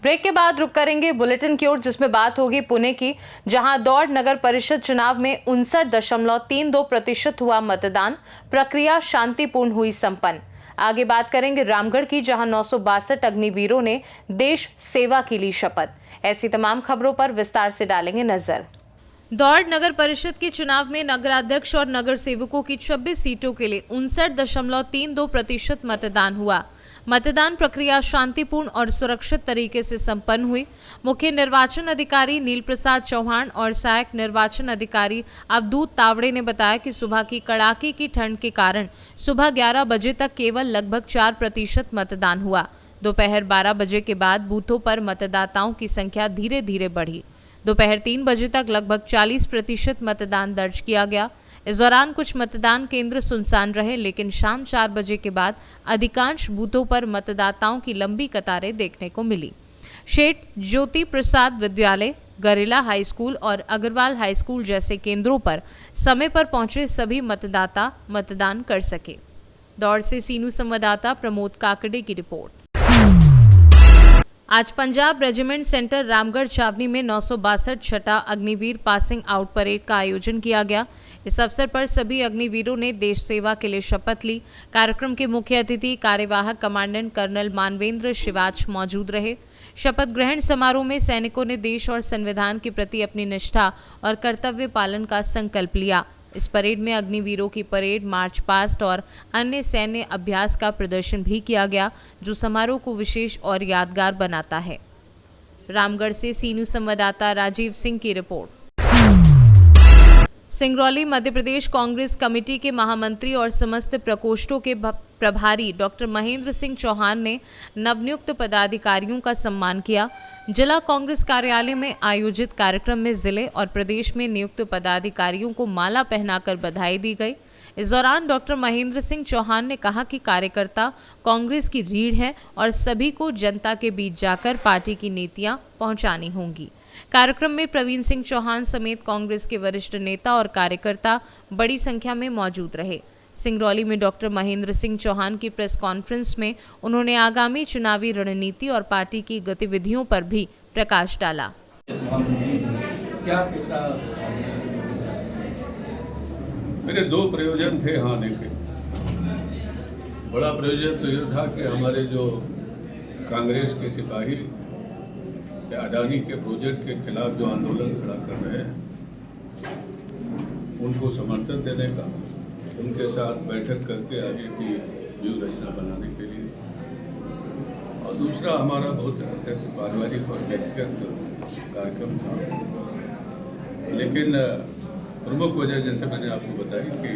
Break के बाद रुक करेंगे बुलेटिन की ओर, जिसमें बात होगी पुणे की, जहां दौड़ नगर परिषद चुनाव में 59.32% हुआ मतदान, प्रक्रिया शांतिपूर्ण हुई संपन्न। आगे बात करेंगे रामगढ़ की, जहां 962 अग्निवीरों ने देश सेवा की ली शपथ। ऐसी तमाम खबरों पर विस्तार से डालेंगे नजर। दौड़ नगर परिषद के चुनाव में नगराध्यक्ष और नगर सेवकों की 26 सीटों के लिए 59.32% मतदान हुआ। मतदान प्रक्रिया शांतिपूर्ण और सुरक्षित तरीके से संपन्न हुई। मुख्य निर्वाचन अधिकारी नील प्रसाद चौहान और सहायक निर्वाचन अधिकारी अवधूत तावड़े ने बताया कि सुबह की कड़ाके की ठंड के कारण सुबह 11 बजे तक केवल लगभग 4% मतदान हुआ। दोपहर 12 बजे के बाद बूथों पर मतदाताओं की संख्या धीरे धीरे बढ़ी। दोपहर 3 बजे तक लगभग 40% मतदान दर्ज किया गया। इस दौरान कुछ मतदान केंद्र सुनसान रहे, लेकिन शाम 4 बजे के बाद अधिकांश बूथों पर मतदाताओं की लंबी कतारें देखने को मिली। शेठ ज्योति प्रसाद विद्यालय, गरेला हाई स्कूल और अग्रवाल हाई स्कूल जैसे केंद्रों पर समय पर पहुंचे सभी मतदाता मतदान कर सके। दौड़ से सीनू संवाददाता प्रमोद काकड़े की रिपोर्ट। आज पंजाब रेजिमेंट सेंटर रामगढ़ छावनी में 962 छठा अग्निवीर पासिंग आउट परेड का आयोजन किया गया। इस अवसर पर सभी अग्निवीरों ने देश सेवा के लिए शपथ ली। कार्यक्रम के मुख्य अतिथि कार्यवाहक कमांडेंट कर्नल मानवेंद्र शिवाच मौजूद रहे। शपथ ग्रहण समारोह में सैनिकों ने देश और संविधान के प्रति अपनी निष्ठा और कर्तव्य पालन का संकल्प लिया। इस परेड में अग्निवीरों की परेड, मार्च पास्ट और अन्य सैन्य अभ्यास का प्रदर्शन भी किया गया, जो समारोह को विशेष और यादगार बनाता है। रामगढ़ से सीनू संवाददाता राजीव सिंह की रिपोर्ट। सिंगरौली मध्य प्रदेश कांग्रेस कमेटी के महामंत्री और समस्त प्रकोष्ठों के प्रभारी डॉक्टर महेंद्र सिंह चौहान ने नवनियुक्त पदाधिकारियों का सम्मान किया। जिला कांग्रेस कार्यालय में आयोजित कार्यक्रम में जिले और प्रदेश में नियुक्त पदाधिकारियों को माला पहनाकर बधाई दी गई। इस दौरान डॉक्टर महेंद्र सिंह चौहान ने कहा कि कार्यकर्ता कांग्रेस की रीढ़ है और सभी को जनता के बीच जाकर पार्टी की नीतियां पहुंचानी होंगी। कार्यक्रम में प्रवीण सिंह चौहान समेत कांग्रेस के वरिष्ठ नेता और कार्यकर्ता बड़ी संख्या में मौजूद रहे। सिंगरौली में डॉक्टर महेंद्र सिंह चौहान की प्रेस कॉन्फ्रेंस में उन्होंने आगामी चुनावी रणनीति और पार्टी की गतिविधियों पर भी प्रकाश डाला। मेरे 2 प्रयोजन थे यहाँ आने के। बड़ा प्रयोजन तो यह था कि हमारे जो कांग्रेस के सिपाही अडानी के प्रोजेक्ट के खिलाफ जो आंदोलन खड़ा कर रहे हैं, उनको समर्थन देने का, उनके साथ बैठक करके आगे की व्यूह रचना बनाने के लिए, और दूसरा हमारा बहुत अत्यंत पारिवारिक और व्यक्तिगत कार्यक्रम था। लेकिन प्रमुख वजह जैसे मैंने आपको बताई कि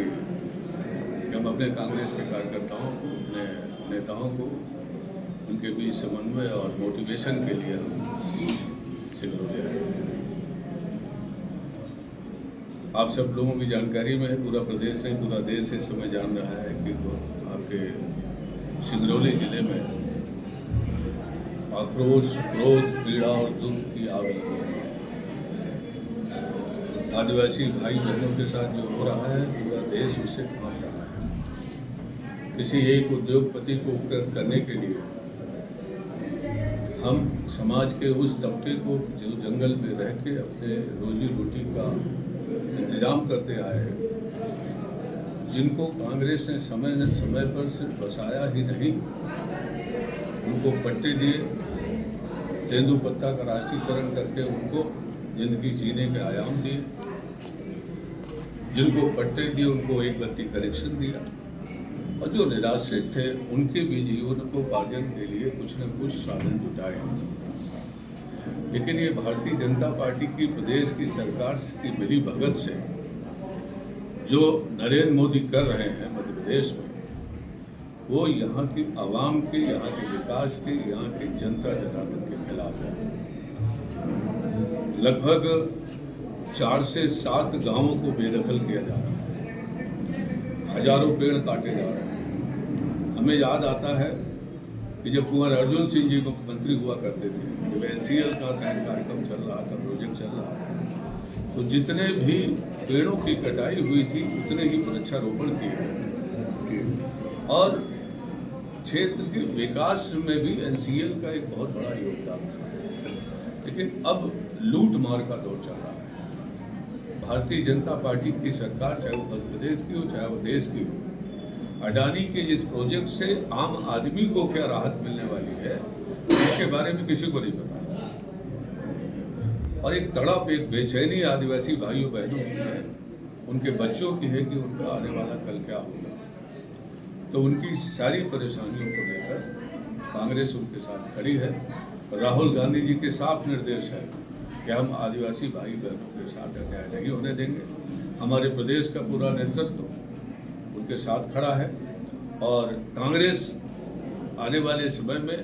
हम अपने कांग्रेस के कार्यकर्ताओं को, अपने नेताओं को, उनके बीच समन्वय और मोटिवेशन के लिए हम सिंगरौली आए थे। आप सब लोगों की जानकारी में है, पूरा प्रदेश नहीं पूरा देश इस समय जान रहा है कि आपके सिंगरौली जिले में आक्रोश, क्रोध, पीड़ा और दुख की आग लगी है। आदिवासी भाई बहनों के साथ जो हो रहा है, पूरा देश उससे कांप रहा है। किसी एक उद्योगपति को उपकृत करने के लिए हम समाज के उस तबके को जो जंगल में रह के अपने रोजी रोटी का इंतजाम करते आए हैं, जिनको कांग्रेस ने समय पर सिर्फ बसाया ही नहीं, उनको पट्टे दिए, तेंदुपत्ता का राष्ट्रीयकरण करके उनको जिंदगी जीने के आयाम दिए, जिनको पट्टे दिए उनको एक बत्ती कनेक्शन दिया, और जो निराश्रित थे उनके भी जीवन को पार्जन के लिए कुछ न कुछ साधन जुटाए। लेकिन ये भारतीय जनता पार्टी की प्रदेश की सरकार की मिली भगत से जो नरेंद्र मोदी कर रहे हैं मध्य प्रदेश में, वो यहाँ की आवाम के, यहाँ के विकास के, यहाँ की जनता जनार्दन के खिलाफ है। लगभग 4 से 7 गांवों को बेदखल किया जा रहा है, हजारों पेड़ काटे जा रहे हैं। हमें याद आता है कि जब कुंवर अर्जुन सिंह जी मुख्यमंत्री हुआ करते थे, जब NCL का साइन कार्यक्रम चल रहा था, प्रोजेक्ट चल रहा था, तो जितने भी पेड़ों की कटाई हुई थी उतने ही वृक्षारोपण किए गए थे और क्षेत्र के विकास में भी NCL का एक बहुत बड़ा योगदान था। लेकिन अब लूट मार का दौर चल रहा है। भारतीय जनता पार्टी की सरकार, चाहे वो मध्य प्रदेश की हो चाहे वो देश की हो, अडानी के इस प्रोजेक्ट से आम आदमी को क्या राहत मिलने वाली है इसके बारे में किसी को नहीं पता। और एक तड़प, एक बेचैनी आदिवासी भाइयों बहनों की है, उनके बच्चों की है कि उनका आने वाला कल क्या होगा। तो उनकी सारी परेशानियों को लेकर कांग्रेस उनके साथ खड़ी है। राहुल गांधी जी के साफ निर्देश है कि हम आदिवासी भाई बहनों के साथ अन्याय नहीं होने देंगे। हमारे प्रदेश का पूरा नेतृत्व उनके साथ खड़ा है और कांग्रेस आने वाले समय में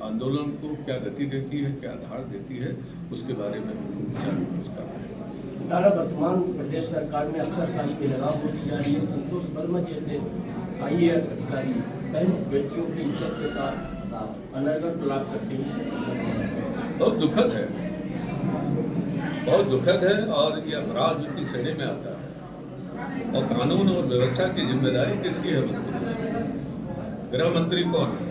आंदोलन को क्या गति देती है, क्या आधार देती है, उसके बारे में हम लोग विचार विमर्श कर रहे हैं। तारा वर्तमान प्रदेश सरकार में अफसरशाही की लगाव होती जा रही है। संतोष वर्मा जैसे IAS अधिकारी बहन बेटियों की इज्जत के साथ अनर्गल लाभ करते हैं। बहुत दुखद है, बहुत दुखद है और ये अपराध उनकी श्रेणी में आता है। और कानून और व्यवस्था की जिम्मेदारी किसकी है मध्य प्रदेश में? गृह मंत्री कौन है?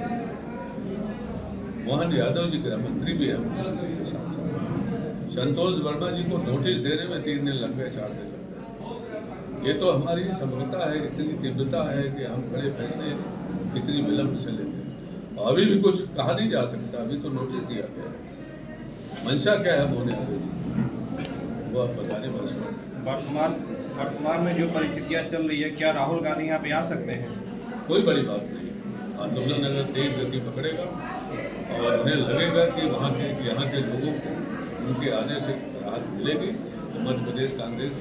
मोहन यादव जी गृह मंत्री भी है संतोष वर्मा जी को नोटिस देने में 3 दिन लग गए, 4 दिन लग गए। ये तो हमारी समग्रता है, इतनी तीव्रता है कि हम बड़े फैसले इतनी विलंब से लेते हैं। और अभी भी कुछ कहा नहीं जा सकता, अभी तो नोटिस दिया गया है। मंशा क्या है मोहन यादव जी, वो आप बताने में वर्तमान में जो परिस्थितियाँ चल रही है, क्या राहुल गांधी यहाँ पे आ सकते हैं? कोई बड़ी बात नहीं। आंदोलन अगर तेज गति पकड़ेगा और उन्हें लगेगा कि वहाँ के लोगों को उनके आने से राहत मिलेगी तो मध्य प्रदेश कांग्रेस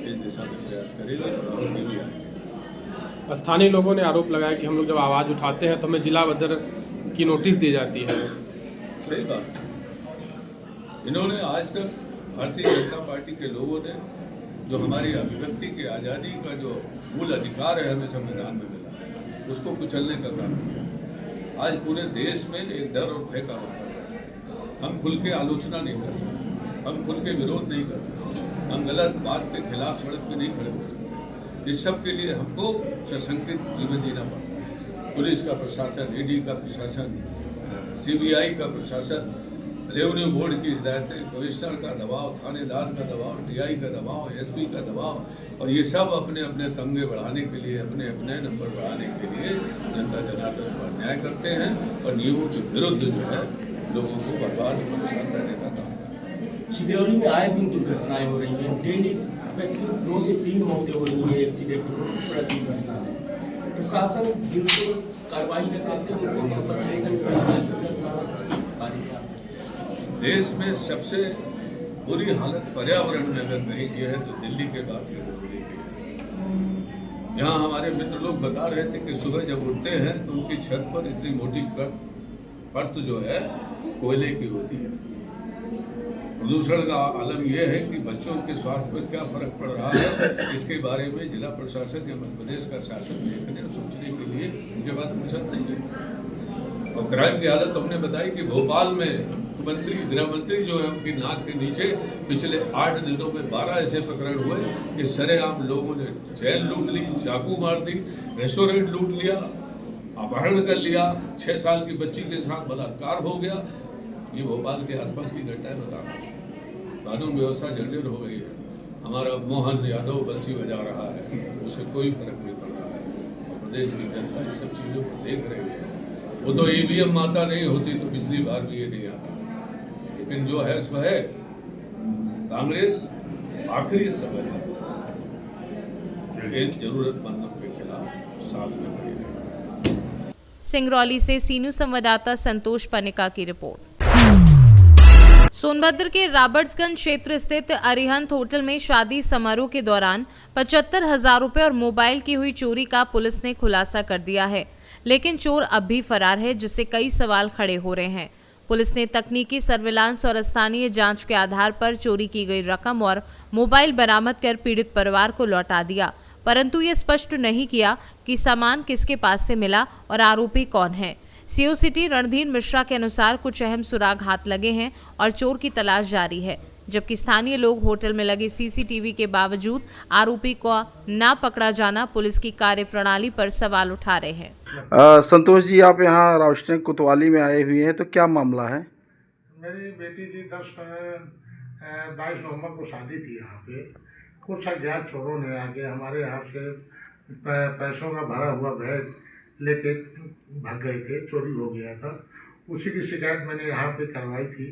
इस दिशा में प्रयास करेगी और राहुल जी भी आएंगे। स्थानीय लोगों ने आरोप लगाया कि हम लोग जब आवाज़ उठाते हैं तो हमें जिला बदर की नोटिस दी जाती है। सही बात। इन्होंने आज तक भारतीय जनता पार्टी के लोगों ने जो हमारी अभिव्यक्ति की आज़ादी का जो मूल अधिकार है हमें संविधान में मिला है, उसको कुचलने का काम किया। आज पूरे देश में एक डर और भय का माहौल है। हम खुल के आलोचना नहीं कर सकते, हम खुल के विरोध नहीं कर सकते, हम गलत बात के खिलाफ सड़क पे नहीं खड़े हो सकते। इस सब के लिए हमको सशंकित जीवन जीना पड़ता है। पुलिस का प्रशासन, ED का प्रशासन, CBI का प्रशासन, रेवेन्यू बोर्ड की हिदायतें, कमिश्नर का दबाव, थानेदार का दबाव, DI का दबाव, SP का दबाव, और ये सब अपने अपने तमगे बढ़ाने के लिए, अपने अपने नंबर बढ़ाने के लिए जनता जनार्दन पर अन्याय करते हैं और नियमों के विरुद्ध जो है लोगों को बर्बाद और परेशान करने का काम। शिवौली में आए दिन दुर्घटनाएं हो रही हैं। डेली 2 से 3 मौतें हो रही हैं एक्सीडेंट प्रति घटना में। प्रशासन बिल्कुल कार्रवाई न करके उनको कंपनसेशन देश में सबसे बुरी हालत पर्यावरण में अगर नहीं की है तो दिल्ली के बाद फिर दिल्ली की है। यहाँ हमारे मित्र लोग बता रहे थे कि सुबह जब उठते हैं तो उनकी छत पर इतनी मोटी परत जो है कोयले की होती है। प्रदूषण का आलम यह है कि बच्चों के स्वास्थ्य पर क्या फर्क पड़ रहा है, इसके बारे में जिला प्रशासन या मध्य प्रदेश का शासन देखने और सोचने के लिए उनके पास फुर्सत नहीं है। और क्राइम की हालत हमने बताई कि भोपाल में गृह मंत्री जो है उनकी नाक के नीचे पिछले 8 दिनों में 12 ऐसे प्रकरण हुए कि सरेआम लोगों ने चैन लूट ली, चाकू मार दी, रेस्टोरेंट लूट लिया, अपहरण कर लिया, 6 साल की बच्ची के साथ बलात्कार हो गया। ये भोपाल के आसपास की घटनाएं बता रहा हूँ। कानून व्यवस्था जर्जर हो गई है। हमारा मोहन यादव बंसी बजा रहा है, उसे कोई फर्क नहीं पड़ रहा है। प्रदेश की जनता इस सब चीज़ों को देख रही है। वो तो EVM माता नहीं होती तो पिछली बार भी ये नहीं आता, लेकिन जो है सो है। कांग्रेस आखिरी समय में जरूरतमंदों के खिलाफ साथ में खड़ी है। सिंगरौली से सीनू संवाददाता संतोष पनिका की रिपोर्ट। सोनभद्र के रॉबर्ट्सगंज क्षेत्र स्थित अरिहंत होटल में शादी समारोह के दौरान 75,000 रुपए और मोबाइल की हुई चोरी का पुलिस ने खुलासा कर दिया है, लेकिन चोर अब भी फरार है, जिससे कई सवाल खड़े हो रहे हैं। पुलिस ने तकनीकी सर्विलांस और स्थानीय जांच के आधार पर चोरी की गई रकम और मोबाइल बरामद कर पीड़ित परिवार को लौटा दिया, परंतु ये स्पष्ट नहीं किया कि सामान किसके पास से मिला और आरोपी कौन है। CO सिटी रणधीर मिश्रा के अनुसार कुछ अहम सुराग हाथ लगे हैं और चोर की तलाश जारी है। जबकि स्थानीय लोग होटल में लगे सीसीटीवी के बावजूद आरोपी को ना पकड़ा जाना पुलिस की कार्यप्रणाली पर सवाल उठा रहे हैं। संतोष जी, आप यहाँ राष्ट्रीय कोतवाली में आए हुए हैं, तो क्या मामला है? मेरी बेटी की 22 नवंबर को शादी थी। यहाँ पे कुछ अज्ञात चोरों ने आके हमारे यहाँ से पैसों का भरा हुआ बैग लेके भाग गए थे, चोरी हो गया था। उसी की शिकायत मैंने यहाँ पे करवाई थी।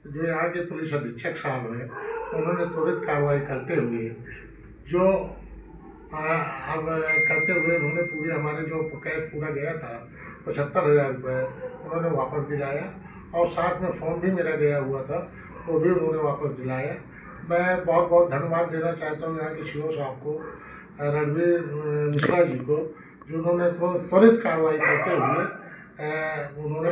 जो यहाँ के पुलिस अधीक्षक साहब हैं, उन्होंने त्वरित कार्रवाई करते हुए उन्होंने पूरी हमारे जो कैश पूरा गया था 75,000 रुपये उन्होंने वापस दिलाया, और साथ में फ़ोन भी मेरा गया हुआ था, वो भी उन्होंने वापस दिलाया। मैं बहुत बहुत धन्यवाद देना चाहता हूँ यहाँ के सीओ साहब को, रणवीर मिश्रा जी को, जिन्होंने त्वरित कार्रवाई करते हुए उन्होंने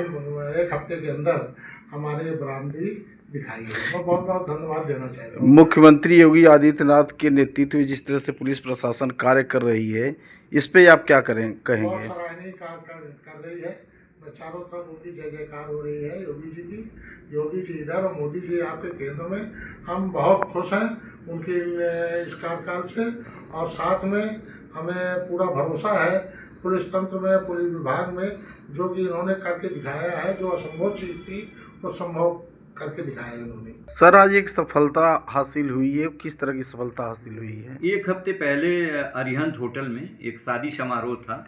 1 हफ्ते के अंदर हमारे बरामदी दिखाई है। मैं बहुत बहुत धन्यवाद देना चाहता हूँ। मुख्यमंत्री योगी आदित्यनाथ के नेतृत्व में जिस तरह से पुलिस प्रशासन कार्य कर रही है, इस पे आप क्या कहेंगे? बहुत सराहनीय कार्य कर रही है। मैं चारों तरफ उनकी जय जयकार हो रही है योगी जी की। योगी जी इधर और मोदी जी आपके केंद्र में, हम बहुत खुश हैं उनकी इस कार्यकाल से, और साथ में हमें पूरा भरोसा है पुलिस तंत्र में, पुलिस विभाग में, जो कि इन्होंने करके दिखाया है। जो असंभव चीज़ थी वो संभव करके दिखाया इन्होंने। सर, आज एक सफलता हासिल हुई है, किस तरह की सफलता हासिल हुई है? 1 हफ्ते पहले अरिहंत होटल में एक शादी समारोह था।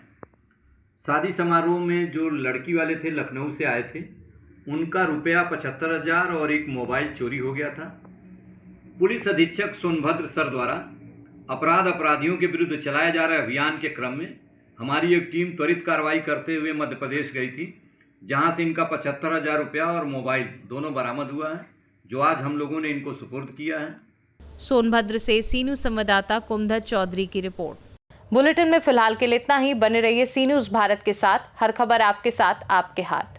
शादी समारोह में जो लड़की वाले थे, लखनऊ से आए थे, उनका रुपया 75,000 और एक मोबाइल चोरी हो गया था। पुलिस अधीक्षक सोनभद्र सर द्वारा अपराधियों के विरुद्ध चलाए जा रहे अभियान के क्रम में हमारी एक टीम त्वरित कार्रवाई करते हुए मध्य प्रदेश गई थी, जहां से इनका 75,000 रुपया और मोबाइल दोनों बरामद हुआ है, जो आज हम लोगों ने इनको सुपुर्द किया है। सोनभद्र से सी न्यूज़ संवाददाता कुमधर चौधरी की रिपोर्ट। बुलेटिन में फिलहाल के लिए इतना ही। बने रहिए सी न्यूज़ भारत के साथ, हर खबर आपके साथ, आपके हाथ।